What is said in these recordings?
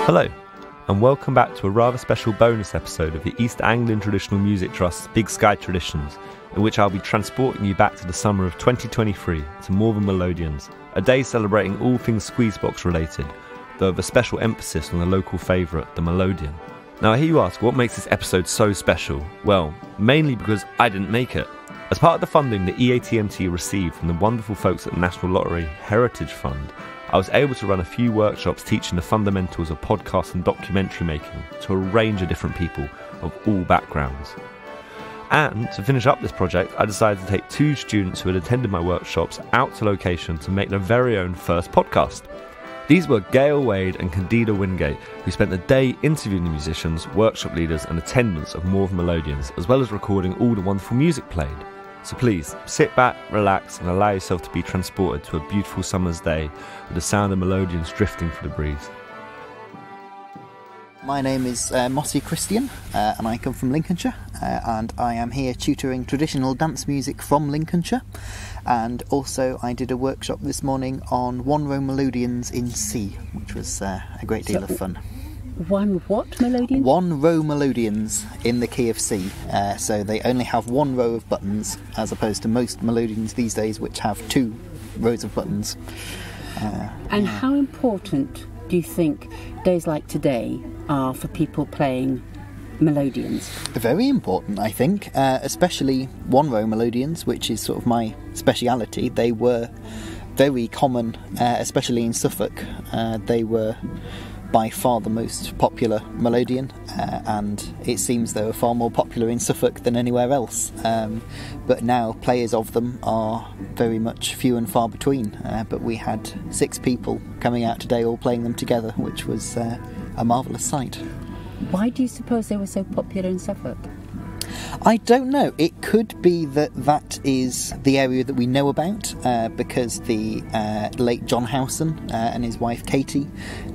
Hello, and welcome back to a rather special bonus episode of the East Anglian Traditional Music Trust's Big Sky Traditions, in which I'll be transporting you back to the summer of 2023 to More Than Melodeons, a day celebrating all things Squeezebox related, though with a special emphasis on the local favourite, the Melodeon. Now I hear you ask, what makes this episode so special? Well, mainly because I didn't make it. As part of the funding the EATMT received from the wonderful folks at the National Lottery Heritage Fund, I was able to run a few workshops teaching the fundamentals of podcast and documentary making to a range of different people of all backgrounds. And to finish up this project, I decided to take two students who had attended my workshops out to location to make their very own first podcast. These were Gail Wade and Candida Wingate, who spent the day interviewing the musicians, workshop leaders and attendants of More Than Melodeons, as well as recording all the wonderful music played. So please, sit back, relax and allow yourself to be transported to a beautiful summer's day with the sound of Melodeons drifting through the breeze. My name is Mossy Christian and I come from Lincolnshire and I am here tutoring traditional dance music from Lincolnshire, and also I did a workshop this morning on one-row Melodeons in C, which was a great deal of fun. One what Melodeons? One-row Melodeons in the key of C, so they only have one row of buttons as opposed to most Melodeons these days which have two rows of buttons. And how important do you think days like today are for people playing Melodeons? Very important, I think, especially one-row Melodeons, which is sort of my speciality. They were very common, especially in Suffolk. They were by far the most popular Melodeon, and it seems they were far more popular in Suffolk than anywhere else. But now players of them are very much few and far between. But we had 6 people coming out today all playing them together, which was a marvellous sight. Why do you suppose they were so popular in Suffolk? I don't know. It could be that is the area that we know about, because the late John Howson and his wife Katie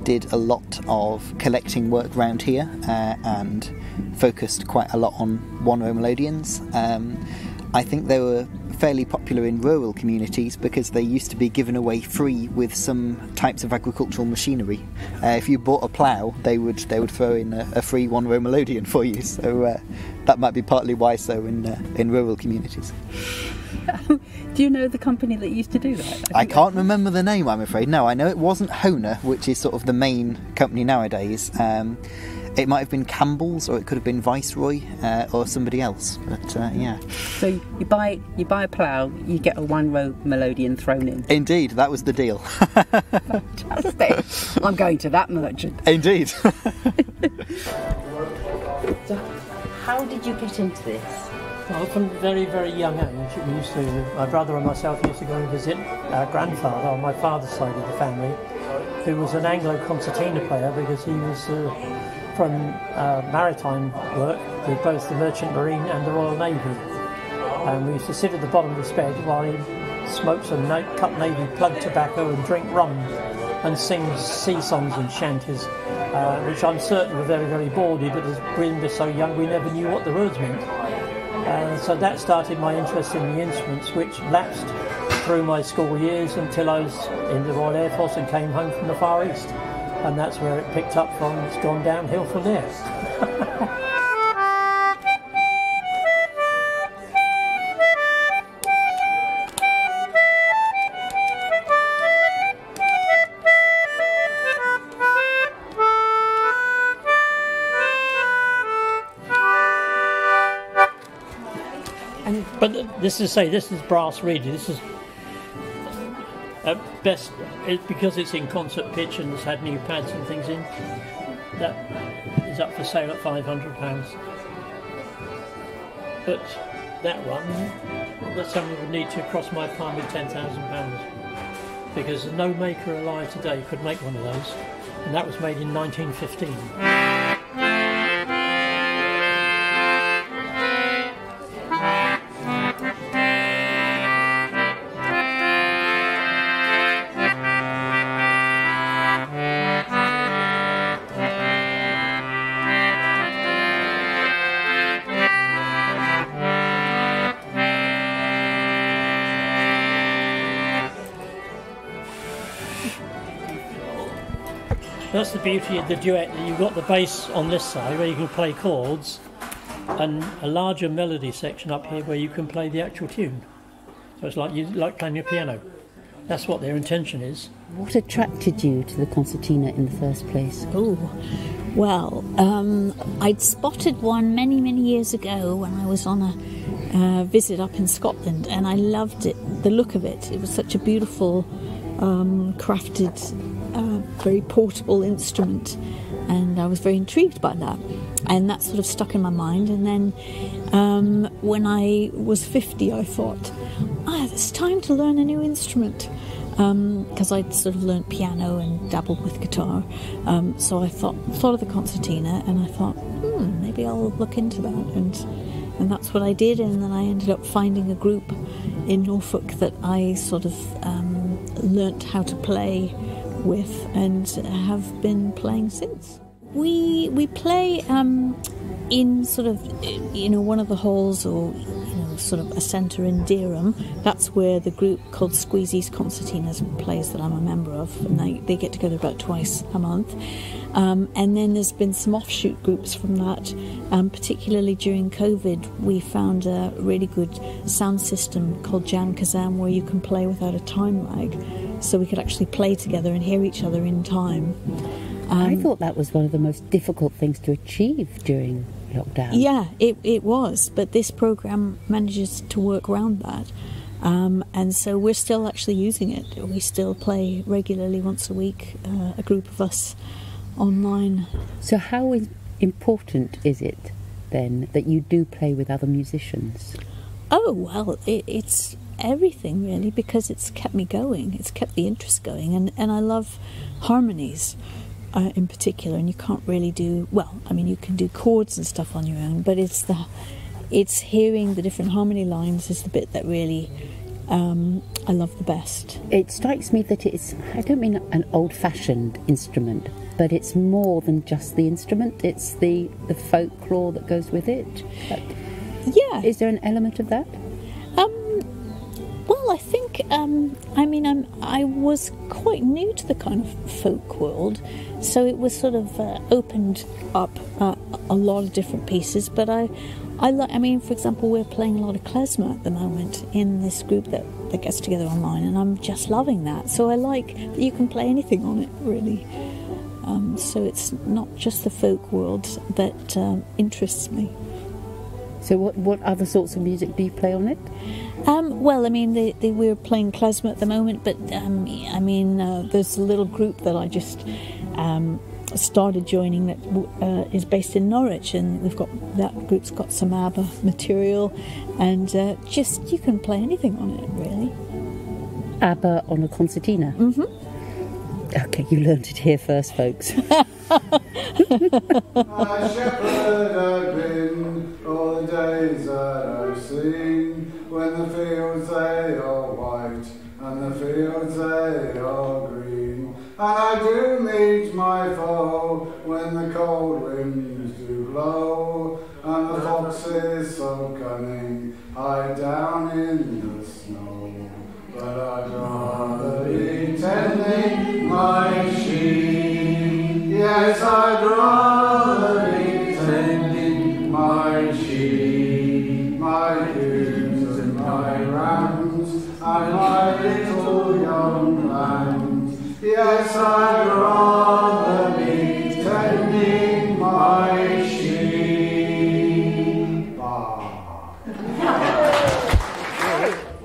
did a lot of collecting work round here and focused quite a lot on one-row Melodeons. I think they were fairly popular in rural communities because they used to be given away free with some types of agricultural machinery. If you bought a plough, they would throw in a free one-row Melodeon for you. So that might be partly why so in rural communities. Do you know the company that used to do that? I can't remember the name, I'm afraid. No, I know it wasn't Honer, which is sort of the main company nowadays. It might have been Campbell's, or it could have been Viceroy, or somebody else. But yeah. So you buy a plough, you get a one-row Melodeon thrown in. Indeed, that was the deal. Fantastic! I'm going to that merchant. Indeed. So, how did you get into this? Well, from a very, very young age, my brother and myself used to go and visit our grandfather on my father's side of the family, who was an Anglo-concertina player because he was from maritime work with both the Merchant Marine and the Royal Navy. And we used to sit at the bottom of his bed while he smoked some cut Navy plug tobacco and drink rum and sing sea songs and shanties, which I'm certain were very, very bawdy, but as we were so young we never knew what the words meant. So that started my interest in the instruments, which lapsed through my school years until I was in the Royal Air Force and came home from the Far East. And that's where it picked up from. It's gone downhill from there. But this is brass reed. This is at best, because it's in concert pitch and it's had new pads and things in. That is up for sale at £500. But that one, that somebody would need to cross my palm with £10,000, because no maker alive today could make one of those, and that was made in 1915. That's the beauty of the duet, that you've got the bass on this side where you can play chords, and a larger melody section up here where you can play the actual tune. So it's like playing a piano. That's what their intention is. What attracted you to the concertina in the first place? Oh, well, I'd spotted one many, many years ago when I was on a visit up in Scotland, and I loved it, the look of it. It was such a beautiful, crafted, very portable instrument, and I was very intrigued by that. And that sort of stuck in my mind. And then when I was 50, I thought, it's time to learn a new instrument. Because I'd sort of learnt piano and dabbled with guitar. So I thought of the concertina, and I thought, maybe I'll look into that. And that's what I did. And then I ended up finding a group in Norfolk that I sort of learnt how to play with and have been playing since. We play in sort of, one of the halls, or sort of a centre in Dereham. That's where the group called Squeezy's Concertinas plays, that I'm a member of, and they get together about twice a month. And then there's been some offshoot groups from that. Particularly during COVID, we found a really good sound system called Jan Kazam, where you can play without a time lag, so we could actually play together and hear each other in time. I thought that was one of the most difficult things to achieve during lockdown. Yeah, it was, but this programme manages to work around that. And so we're still actually using it. We still play regularly once a week, a group of us online. So how important is it then that you do play with other musicians? Oh, well, it's everything really, because it's kept me going. It's kept the interest going, and I love harmonies. In particular, and you can't really do, you can do chords and stuff on your own, but it's hearing the different harmony lines is the bit that really I love the best. It strikes me that it's, I don't mean an old-fashioned instrument, but it's more than just the instrument, it's the folklore that goes with it. Yeah. Is there an element of that? Well, I think, I was quite new to the kind of folk world, so it was sort of opened up a lot of different pieces. But for example, we're playing a lot of klezmer at the moment in this group that gets together online, and I'm just loving that. So I like that you can play anything on it, really. So it's not just the folk world that interests me. So what other sorts of music do you play on it? We're playing klezmer at the moment, but there's a little group that I just started joining that is based in Norwich, and that group's got some ABBA material, and you can play anything on it, really. ABBA on a concertina? Mm-hmm. Okay, you learnt it here first, folks. My shepherd I've been all the days that I've seen, when the fields they are white and the fields they are green, and I do meet my foe when the cold winds do blow, and the foxes so cunning hide down in the snow, but I'd rather be tending my sheep. Yes, I'd rather be tending my sheep, my ewes and my rams, and my little young lambs. Yes, I'd rather be tending my sheep.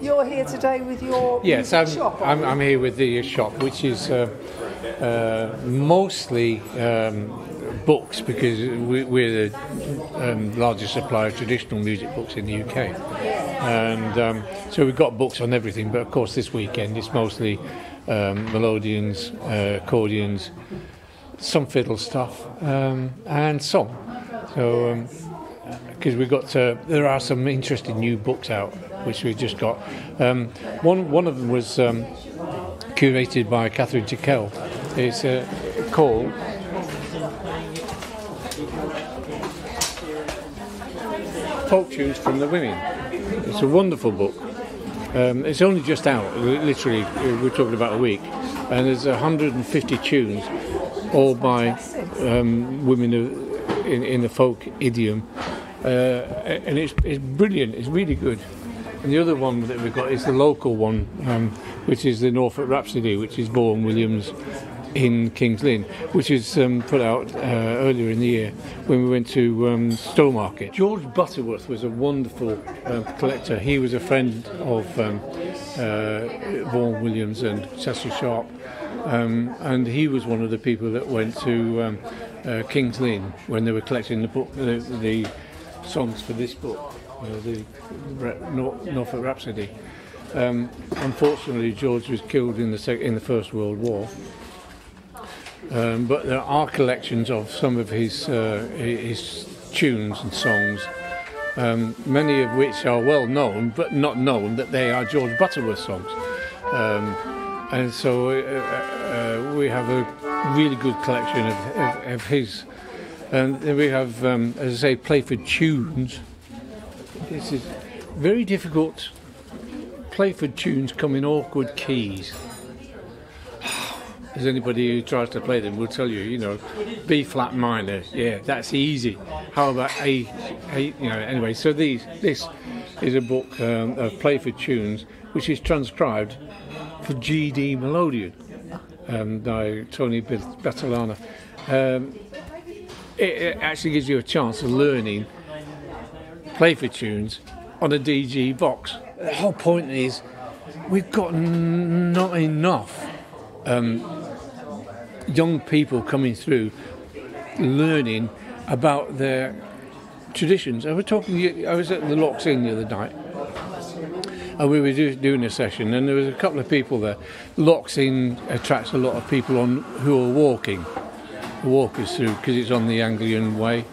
You're here today with your shop? I'm here with the shop, which is mostly books, because we're the largest supplier of traditional music books in the UK. And so we've got books on everything, but of course this weekend it's mostly melodeons, accordions, some fiddle stuff, and song. So because there are some interesting new books out which we just got. One of them was curated by Catherine Tickell. It's called Folk Tunes from the Women. It's a wonderful book. It's only just out, literally, we're talking about a week, and there's 150 tunes, all by women in the folk idiom, and it's brilliant. It's really good. And the other one that we've got is the local one, which is the Norfolk Rhapsody, which is Vaughan Williams in King's Lynn, which is put out earlier in the year when we went to Stowmarket. George Butterworth was a wonderful collector. He was a friend of Vaughan Williams and Cecil Sharp, and he was one of the people that went to King's Lynn when they were collecting the book, the songs for this book, the Norfolk Rhapsody. Unfortunately, George was killed in the First World War. But there are collections of some of his tunes and songs, many of which are well known, but not known that they are George Butterworth songs. And so we have a really good collection of his. And then we have, as I say, Playford tunes. This is very difficult. Playford tunes come in awkward keys. As anybody who tries to play them will tell you, B flat minor, yeah, that's easy. How about A, anyway, so this is a book of Playford tunes, which is transcribed for G.D. Melodeon by Tony Battilana. It actually gives you a chance of learning Playford tunes on a DG box. The whole point is we've got not enough young people coming through learning about their traditions. I was at the Lochs Inn the other night, and we were doing a session, and there was a couple of people there. Lochs Inn attracts a lot of people who are walkers through, because it's on the Anglian way,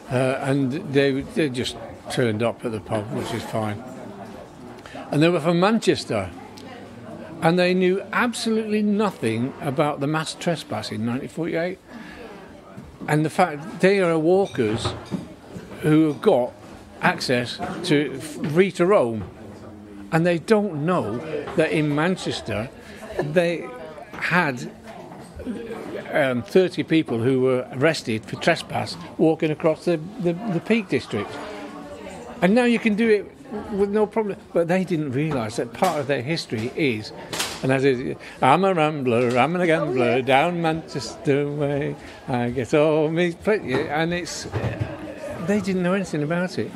and they just turned up at the pub, which is fine. And they were from Manchester, and they knew absolutely nothing about the mass trespass in 1948, and the fact they are walkers who have got access to free to roam, and they don't know that in Manchester they had 30 people who were arrested for trespass walking across the Peak District, and now you can do it with no problem. But they didn't realise that part of their history is, and as is, I'm a rambler, I'm a gambler, down Manchester way, I get all me, and it's, they didn't know anything about it.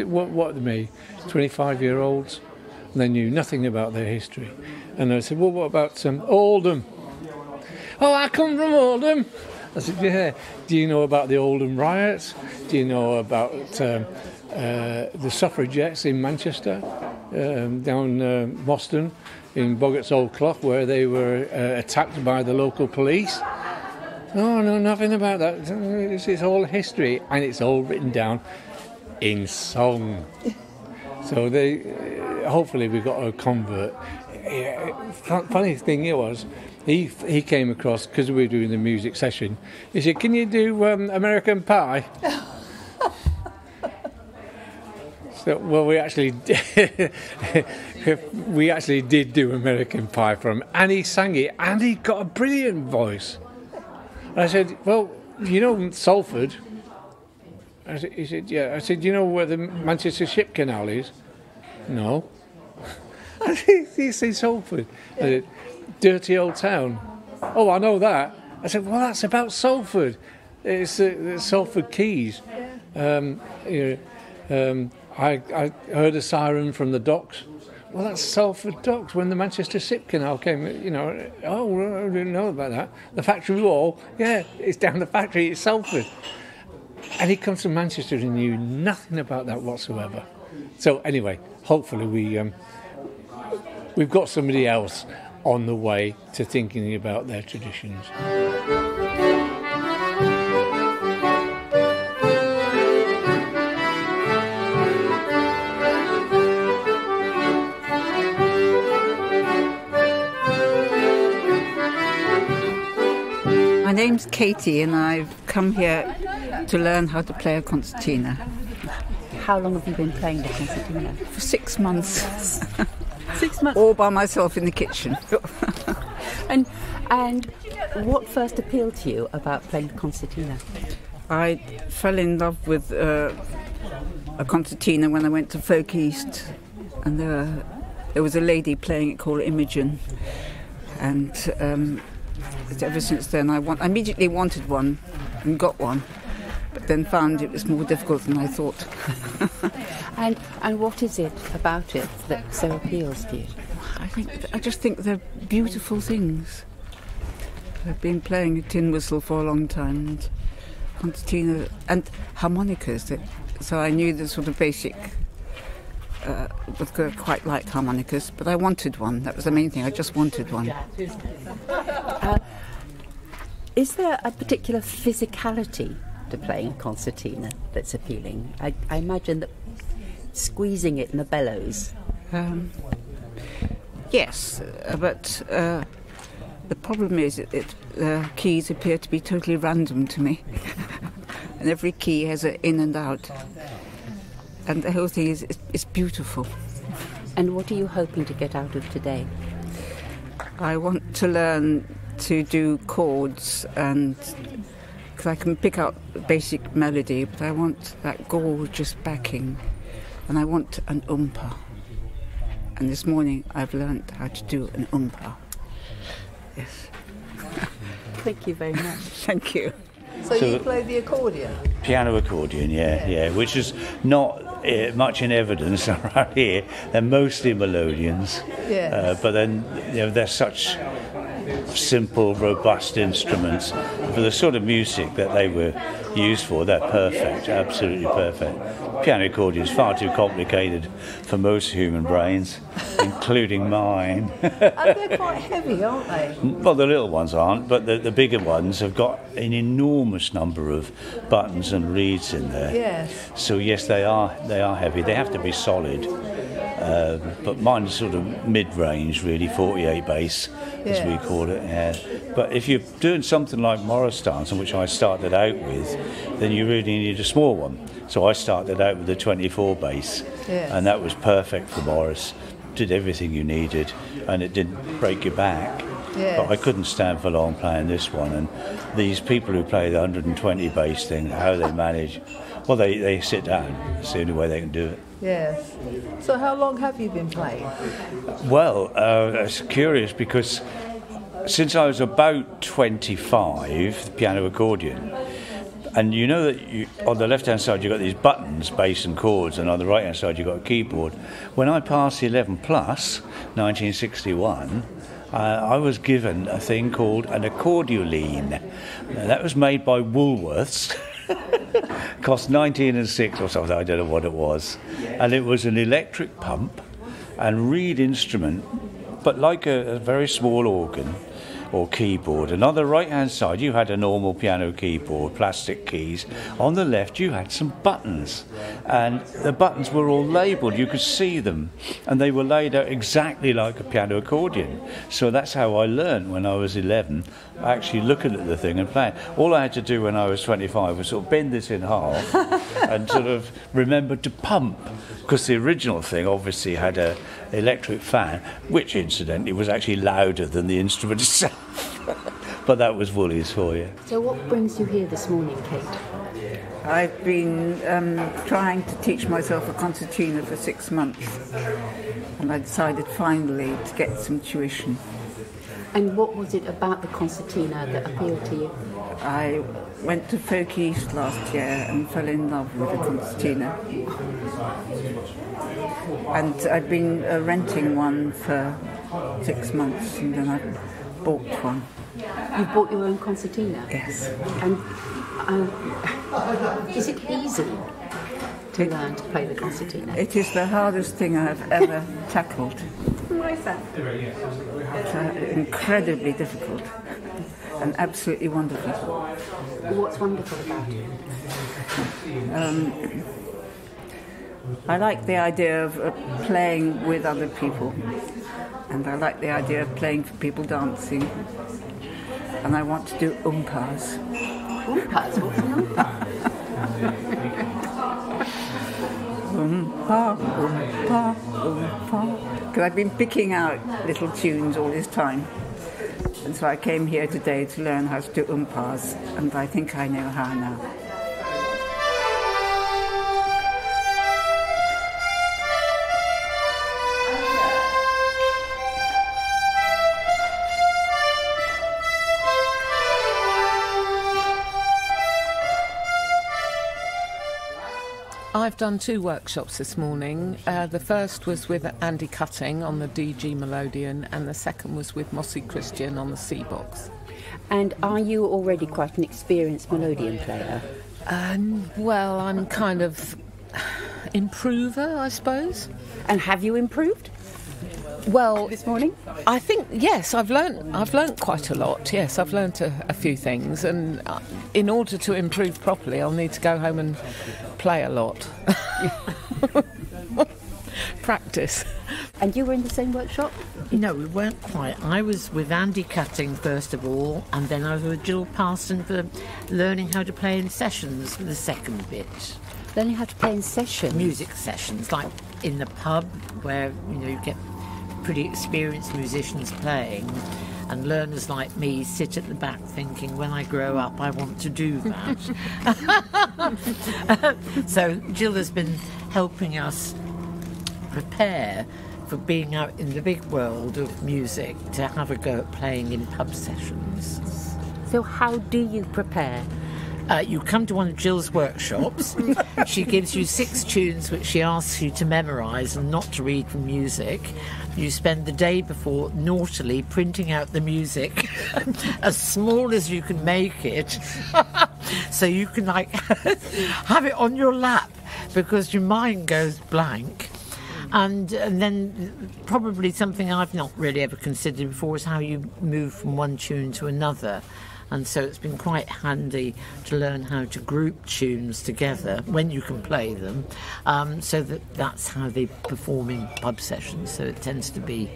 What me, 25-year-olds, and they knew nothing about their history. And I said, well, what about Oldham? Oh, I come from Oldham. I said, yeah. Do you know about the Oldham riots? Do you know about the suffragettes in Manchester, down Boston, in Boggart's Old Clough, where they were attacked by the local police? Oh, no, nothing about that. It's all history, and it's all written down in song. So hopefully we got a convert. Funny thing it was, he came across, because we were doing the music session, he said, can you do American Pie? So, well, we actually did do American Pie for him, and he sang it, and he got a brilliant voice. And I said, well, you know Salford? He said, yeah. I said, you know where the Manchester Ship Canal is? No. He said, Salford. I said, dirty old town. Oh, I know that. I said, well, that's about Salford. It's the Salford Quays. I heard a siren from the docks. Well, that's Salford Docks when the Manchester Ship Canal came, oh, I didn't know about that. The factory wall, yeah, it's down the factory, it's Salford. And he comes from Manchester and knew nothing about that whatsoever. So anyway, hopefully we've got somebody else on the way to thinking about their traditions. My name's Katie, and I've come here to learn how to play a concertina. How long have you been playing the concertina? For 6 months. 6 months? All by myself in the kitchen. And what first appealed to you about playing the concertina? I fell in love with a concertina when I went to Folk East, and there was a lady playing it called Imogen, and ever since then I immediately wanted one and got one, but then found it was more difficult than I thought. And what is it about it that so appeals to you? I just think they're beautiful things. I've been playing a tin whistle for a long time, and concertina and harmonicas. So I knew the sort of basic. Was quite like harmonicas, but I wanted one. That was the main thing. I just wanted one. Is there a particular physicality to playing a concertina that's appealing? I imagine that squeezing it in the bellows. Yes, but the problem is that the keys appear to be totally random to me, and every key has an in and out, and the whole thing is beautiful. And what are you hoping to get out of today? I want to learn to do chords, and because I can pick up the basic melody, but I want that gorgeous backing, and I want an umpa. And this morning I've learnt how to do an umpa. Yes. Thank you very much. Thank you. So you play the accordion? Piano accordion, yeah, which is not much in evidence around here. They're mostly melodeons, but then they're such simple, robust instruments. For the sort of music that they were used for, they're perfect, absolutely perfect. Piano accordion is far too complicated for most human brains, including mine. And they're quite heavy, aren't they? Well, the little ones aren't, but the bigger ones have got an enormous number of buttons and reeds in there. Yes. So yes, they are heavy. They have to be solid. But mine is sort of mid-range, really, 48 bass, as we call it. Yeah. But if you're doing something like Morris dance, which I started out with, then you really need a small one. So I started out with a 24 bass, and that was perfect for Morris. Did everything you needed, and it didn't break your back. Yes. But I couldn't stand for long playing this one. And these people who play the 120 bass thing, how they manage, well, they sit down. It's the only way they can do it. Yes. So how long have you been playing? Well, it's curious because since I was about 25, the piano accordion, and you know that on the left-hand side you've got these buttons, bass and chords, and on the right-hand side you've got a keyboard. When I passed 11 plus, 1961, I was given a thing called an accordioline. Now, that was made by Woolworths. Cost 19 and 6 or something, I don't know what it was. And it was an electric pump and reed instrument, but like a very small organ or keyboard. And on the right hand side you had a normal piano keyboard, plastic keys. On the left you had some buttons, and the buttons were all labelled, you could see them, and they were laid out exactly like a piano accordion. So that's how I learned when I was 11, actually looking at the thing and playing. All I had to do when I was 25 was sort of bend this in half and sort of remember to pump, because the original thing obviously had a electric fan, which incidentally was actually louder than the instrument itself. But that was Woolies for you. So what brings you here this morning, Kate? I've been trying to teach myself a concertina for 6 months, and I decided finally to get some tuition. And what was it about the concertina that appealed to you? I went to Folk East last year and fell in love with the concertina. And I've been renting one for 6 months, and then I bought one. You bought your own concertina? Yes. And is it easy to learn to play the concertina? It is the hardest thing I have ever tackled. Why is that? It's incredibly difficult and absolutely wonderful. What's wonderful about it? I like the idea of playing with other people, and I like the idea of playing for people dancing, and I want to do umpas. Umpas? What's an umpa? Umpa, umpa, umpa. Because I've been picking out little tunes all this time. And so I came here today to learn how to do umpas, and I think I know how now. I've done 2 workshops this morning. The first was with Andy Cutting on the DG Melodeon, and the second was with Mossy Christian on the C box. And are you already quite an experienced melodeon player? Well, I'm kind of improver, I suppose. And have you improved? Well, this morning? I think, yes, I've learnt quite a lot. Yes, I've learnt a few things, and in order to improve properly, I'll need to go home and play a lot. Practice. And you were in the same workshop? No, we weren't quite. I was with Andy Cutting first of all, and then I was with Jill Parson for learning how to play in sessions for the second bit. Learning how to play in sessions? Music sessions, like in the pub where, you get pretty experienced musicians playing, and learners like me sit at the back thinking, when I grow up I want to do that. So Jill has been helping us prepare for being out in the big world of music, to have a go at playing in pub sessions. So how do you prepare? You come to one of Jill's workshops. She gives you 6 tunes which she asks you to memorise and not to read from music. You spend the day before naughtily printing out the music as small as you can make it, so you can have it on your lap because your mind goes blank. And then probably something I've not really ever considered before is how you move from one tune to another. And so it's been quite handy to learn how to group tunes together when you can play them, so that's how they perform in pub sessions. So it tends to be,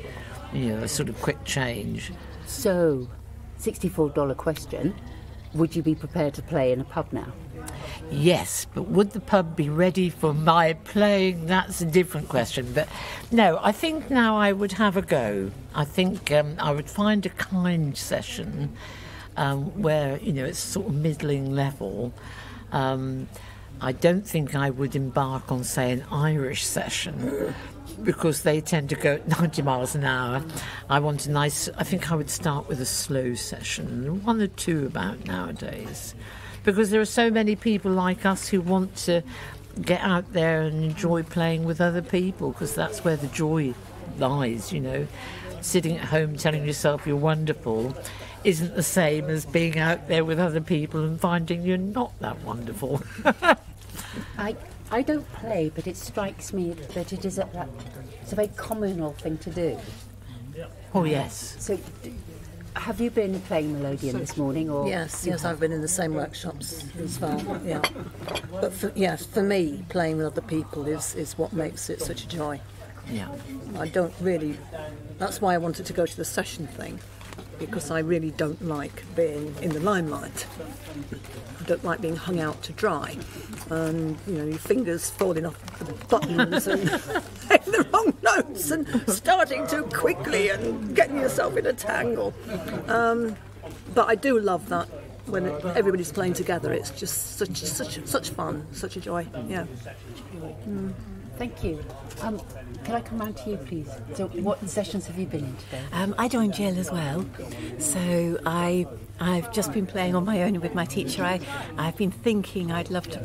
a sort of quick change. So, $64 question, would you be prepared to play in a pub now? Yes, but would the pub be ready for my playing? That's a different question. But no, I think now I would have a go. I think I would find a kind session where, it's sort of middling level. I don't think I would embark on, say, an Irish session, because they tend to go at 90 miles an hour. I think I would start with a slow session, 1 or 2 about nowadays, because there are so many people like us who want to get out there and enjoy playing with other people, because that's where the joy lies, Sitting at home telling yourself you're wonderful isn't the same as being out there with other people and finding you're not that wonderful. I don't play, but it strikes me that it's a very communal thing to do. Oh, yes. So, have you been playing melodeon this morning? Or Yes, I've been in the same workshops as well, yeah. But for me, playing with other people is what makes it such a joy. Yeah. I don't really... That's why I wanted to go to the session thing, because I really don't like being in the limelight. I don't like being hung out to dry, and your fingers falling off the buttons and hitting the wrong notes and starting too quickly and getting yourself in a tangle. But I do love that when everybody's playing together. It's just such fun, such a joy. Yeah. Thank you. Can I come round to you, please? So, what sessions have you been in today? I joined Jill as well. So I've just been playing on my own with my teacher. I've been thinking I'd love to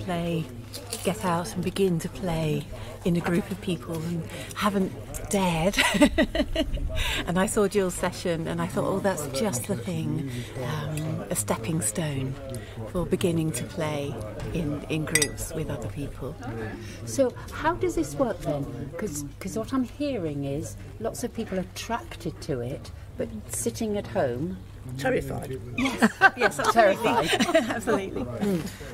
get out and begin to play in a group of people, and haven't dared. And I saw Jill's session and I thought, oh, that's just the thing, a stepping stone for beginning to play in groups with other people. So how does this work then? Because what I'm hearing is lots of people attracted to it, but sitting at home... Terrified. Yes, terrified. Absolutely.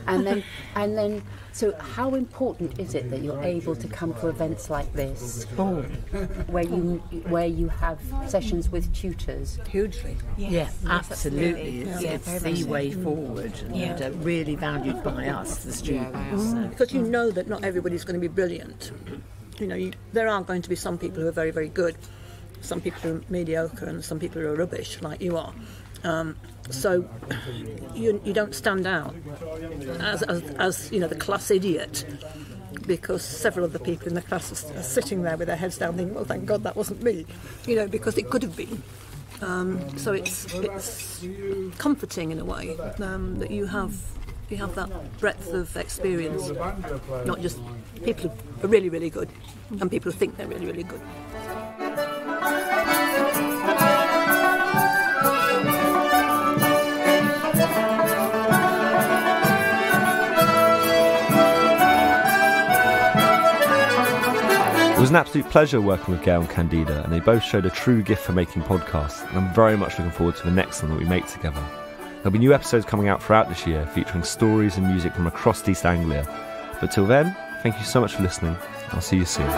And then, so how important is it that you're able to come to events like this, where you have sessions with tutors? Hugely. Yes, absolutely. It's the way forward, and really valued by us, the students. Because you know that not everybody's going to be brilliant. There are going to be some people who are very, very good, some people are mediocre, and some people are rubbish, like you are. So you don't stand out as you know, the class idiot, because several of the people in the class are sitting there with their heads down thinking, well, thank God that wasn't me, you know, because it could have been. So it's comforting in a way that you have that breadth of experience, not just people who are really, really good and people who think they're really, really good. It was an absolute pleasure working with Gail and Candida, and they both showed a true gift for making podcasts, and I'm very much looking forward to the next one that we make together. There'll be new episodes coming out throughout this year featuring stories and music from across East Anglia. But till then, thank you so much for listening. I'll see you soon.